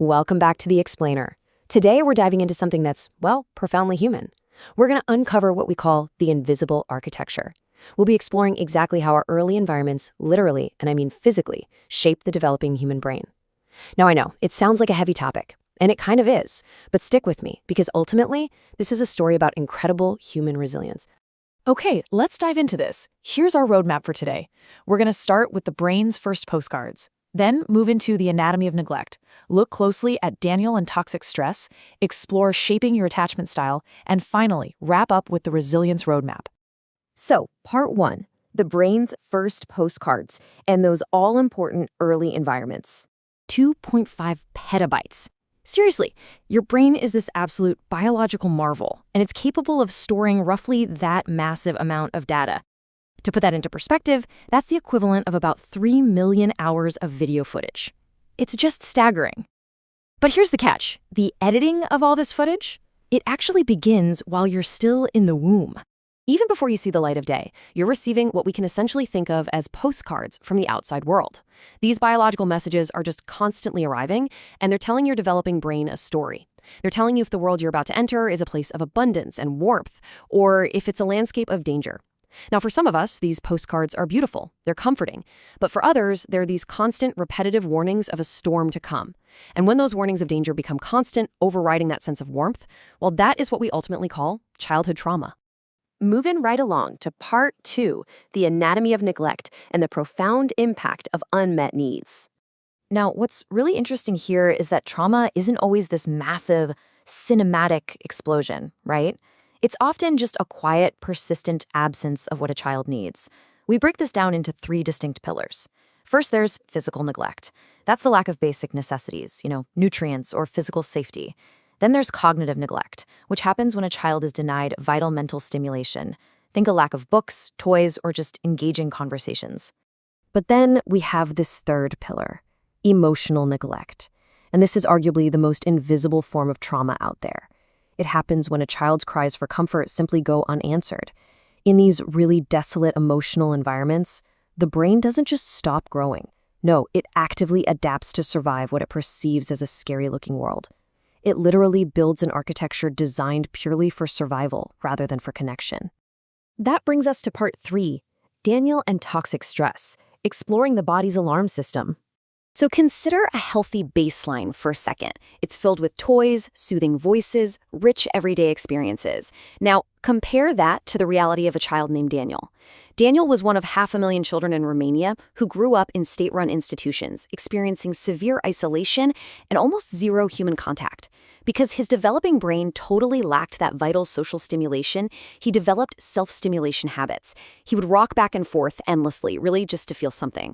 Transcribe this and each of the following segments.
Welcome back to The Explainer. Today we're diving into something that's, well, profoundly human. We're going to uncover what we call the invisible architecture. We'll be exploring exactly how our early environments literally, and I mean physically, shape the developing human brain. Now I know, it sounds like a heavy topic, and it kind of is, but stick with me, because ultimately, this is a story about incredible human resilience. Okay, let's dive into this. Here's our roadmap for today. We're going to start with the brain's first postcards. Then move into the anatomy of neglect. Look closely at Daniel and toxic stress, explore shaping your attachment style, and finally, wrap up with the resilience roadmap. So, part 1, the brain's first postcards and those all-important early environments. 2.5 petabytes. Seriously, your brain is this absolute biological marvel, and it's capable of storing roughly that massive amount of data. To put that into perspective, that's the equivalent of about 3 million hours of video footage. It's just staggering. But here's the catch. The editing of all this footage, it actually begins while you're still in the womb. Even before you see the light of day, you're receiving what we can essentially think of as postcards from the outside world. These biological messages are just constantly arriving, and they're telling your developing brain a story. They're telling you if the world you're about to enter is a place of abundance and warmth, or if it's a landscape of danger. Now, for some of us, these postcards are beautiful. They're comforting. But for others, they're these constant, repetitive warnings of a storm to come. And when those warnings of danger become constant, overriding that sense of warmth, well, that is what we ultimately call childhood trauma. Moving right along to part 2, the anatomy of neglect and the profound impact of unmet needs. Now, what's really interesting here is that trauma isn't always this massive, cinematic explosion, right? It's often just a quiet, persistent absence of what a child needs. We break this down into 3 distinct pillars. First, there's physical neglect. That's the lack of basic necessities, nutrients or physical safety. Then there's cognitive neglect, which happens when a child is denied vital mental stimulation. Think a lack of books, toys, or just engaging conversations. But then we have this third pillar, emotional neglect. And this is arguably the most invisible form of trauma out there. It happens when a child's cries for comfort simply go unanswered. In these really desolate emotional environments, the brain doesn't just stop growing. No, it actively adapts to survive what it perceives as a scary-looking world. It literally builds an architecture designed purely for survival rather than for connection. That brings us to part 3, Daniel and toxic stress, exploring the body's alarm system. So consider a healthy baseline for a second. It's filled with toys, soothing voices, rich everyday experiences. Now, compare that to the reality of a child named Daniel. Daniel was one of 500,000 children in Romania who grew up in state-run institutions, experiencing severe isolation and almost zero human contact. Because his developing brain totally lacked that vital social stimulation, he developed self-stimulation habits. He would rock back and forth endlessly, really just to feel something.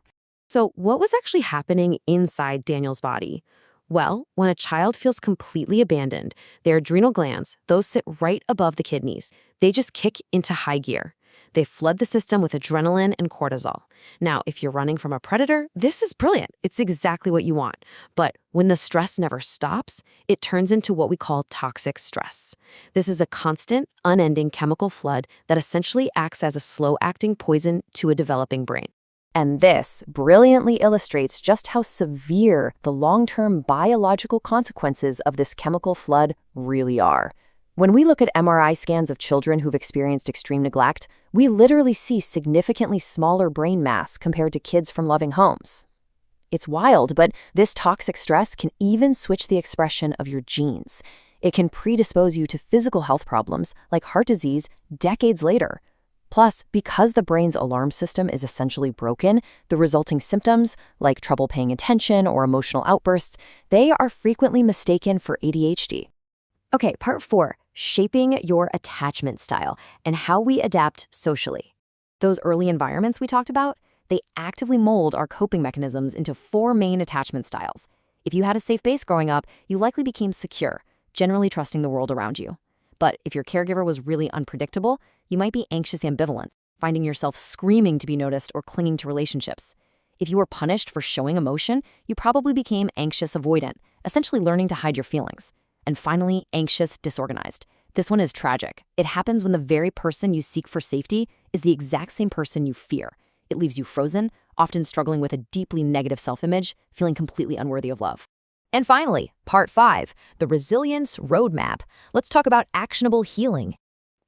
So what was actually happening inside Daniel's body? Well, when a child feels completely abandoned, their adrenal glands, those sit right above the kidneys, they just kick into high gear. They flood the system with adrenaline and cortisol. Now, if you're running from a predator, this is brilliant. It's exactly what you want. But when the stress never stops, it turns into what we call toxic stress. This is a constant, unending chemical flood that essentially acts as a slow-acting poison to a developing brain. And this brilliantly illustrates just how severe the long-term biological consequences of this chemical flood really are. When we look at MRI scans of children who've experienced extreme neglect, we literally see significantly smaller brain mass compared to kids from loving homes. It's wild, but this toxic stress can even switch the expression of your genes. It can predispose you to physical health problems like heart disease decades later. Plus, because the brain's alarm system is essentially broken, the resulting symptoms, like trouble paying attention or emotional outbursts, they are frequently mistaken for ADHD. Okay, part 4, shaping your attachment style and how we adapt socially. Those early environments we talked about, they actively mold our coping mechanisms into 4 main attachment styles. If you had a safe base growing up, you likely became secure, generally trusting the world around you. But if your caregiver was really unpredictable, you might be anxious ambivalent, finding yourself screaming to be noticed or clinging to relationships. If you were punished for showing emotion, you probably became anxious avoidant, essentially learning to hide your feelings. And finally, anxious disorganized. This one is tragic. It happens when the very person you seek for safety is the exact same person you fear. It leaves you frozen, often struggling with a deeply negative self-image, feeling completely unworthy of love. And finally, part 5, the resilience roadmap. Let's talk about actionable healing.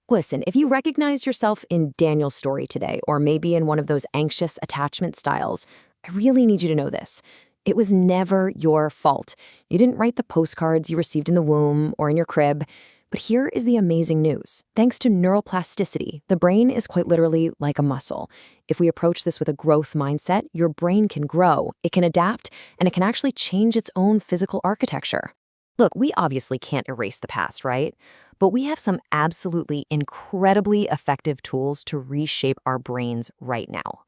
Listen, if you recognize yourself in Daniel's story today, or maybe in one of those anxious attachment styles, I really need you to know this. It was never your fault. You didn't write the postcards you received in the womb or in your crib. But here is the amazing news. Thanks to neuroplasticity, the brain is quite literally like a muscle. If we approach this with a growth mindset, your brain can grow, it can adapt, and it can actually change its own physical architecture. Look, we obviously can't erase the past, right? But we have some absolutely incredibly effective tools to reshape our brains right now.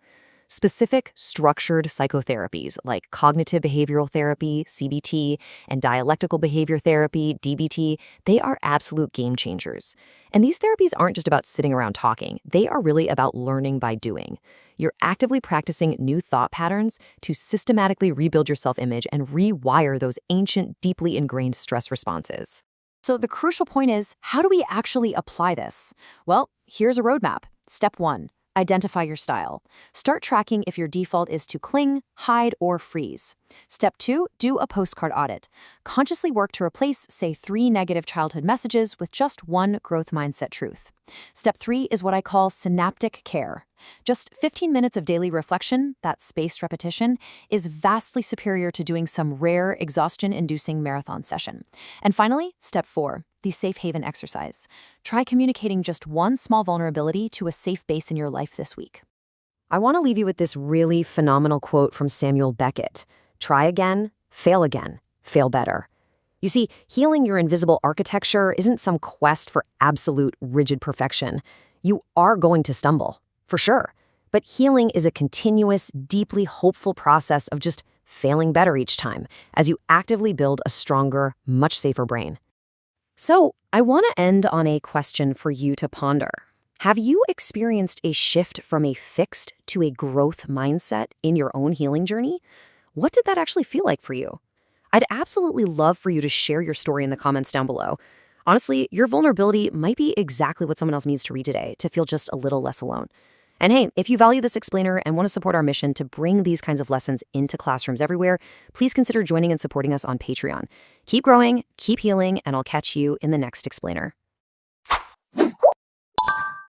Specific structured psychotherapies like cognitive behavioral therapy, CBT, and dialectical behavior therapy, DBT, they are absolute game changers. And these therapies aren't just about sitting around talking, they are really about learning by doing. You're actively practicing new thought patterns to systematically rebuild your self-image and rewire those ancient, deeply ingrained stress responses. So the crucial point is, how do we actually apply this? Well, here's a roadmap. Step 1. Identify your style. Start tracking if your default is to cling, hide, or freeze. Step 2, do a postcard audit. Consciously work to replace, say, 3 negative childhood messages with just 1 growth mindset truth. Step 3 is what I call synaptic care. Just 15 minutes of daily reflection, that spaced repetition, is vastly superior to doing some rare, exhaustion-inducing marathon session. And finally, step 4, the safe haven exercise. Try communicating just one small vulnerability to a safe base in your life this week. I want to leave you with this really phenomenal quote from Samuel Beckett. Try again, fail better. You see, healing your invisible architecture isn't some quest for absolute rigid perfection. You are going to stumble, for sure. But healing is a continuous, deeply hopeful process of just failing better each time as you actively build a stronger, much safer brain. So, I want to end on a question for you to ponder. Have you experienced a shift from a fixed to a growth mindset in your own healing journey? What did that actually feel like for you? I'd absolutely love for you to share your story in the comments down below. Honestly, your vulnerability might be exactly what someone else needs to read today to feel just a little less alone. And hey, if you value this explainer and want to support our mission to bring these kinds of lessons into classrooms everywhere, please consider joining and supporting us on Patreon. Keep growing, keep healing, and I'll catch you in the next explainer.